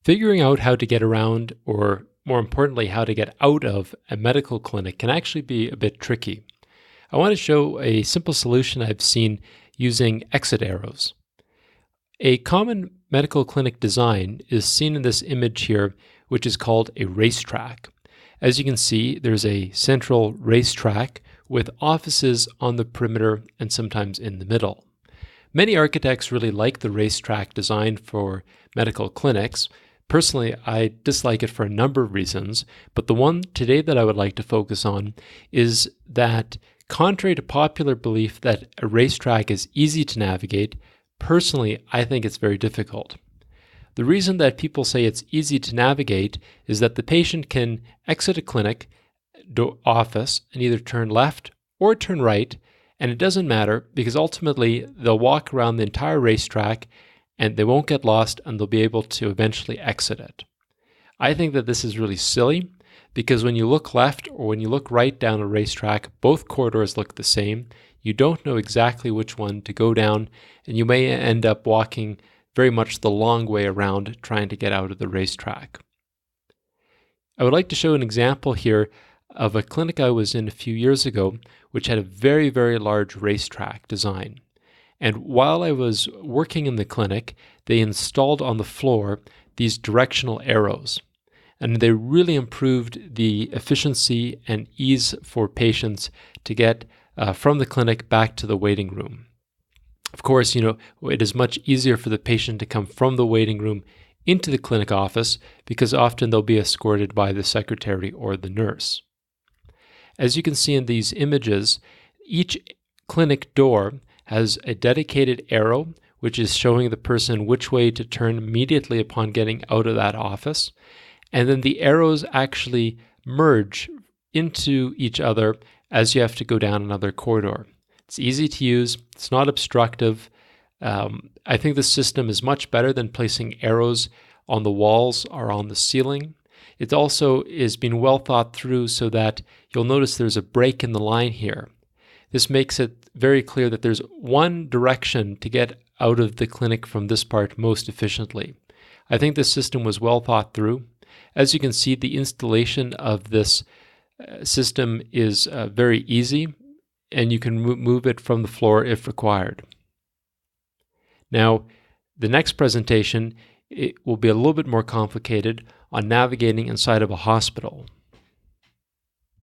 Figuring out how to get around, or more importantly, how to get out of a medical clinic can actually be a bit tricky. I want to show a simple solution I've seen using exit arrows. A common medical clinic design is seen in this image here, which is called a racetrack. As you can see, there's a central racetrack with offices on the perimeter and sometimes in the middle. Many architects really like the racetrack design for medical clinics. Personally, I dislike it for a number of reasons, but the one today that I would like to focus on is that, contrary to popular belief that a racetrack is easy to navigate, personally, I think it's very difficult. The reason that people say it's easy to navigate is that the patient can exit a clinic office and either turn left or turn right, and it doesn't matter because ultimately they'll walk around the entire racetrack and they won't get lost and they'll be able to eventually exit it. I think that this is really silly because when you look left or when you look right down a racetrack, both corridors look the same. You don't know exactly which one to go down, and you may end up walking very much the long way around trying to get out of the racetrack. I would like to show an example here of a clinic I was in a few years ago, which had a very, very large racetrack design. And while I was working in the clinic, they installed on the floor these directional arrows. And they really improved the efficiency and ease for patients to get from the clinic back to the waiting room. Of course, it is much easier for the patient to come from the waiting room into the clinic office because often they'll be escorted by the secretary or the nurse. As you can see in these images, each clinic door has a dedicated arrow, which is showing the person which way to turn immediately upon getting out of that office. And then the arrows actually merge into each other as you have to go down another corridor. It's easy to use. It's not obstructive. I think the system is much better than placing arrows on the walls or on the ceiling. It also is being well thought through so that you'll notice there's a break in the line here. This makes it very clear that there's one direction to get out of the clinic from this part most efficiently. I think this system was well thought through. As you can see, the installation of this system is very easy, and you can move it from the floor if required. Now, the next presentation, it will be a little bit more complicated on navigating inside of a hospital.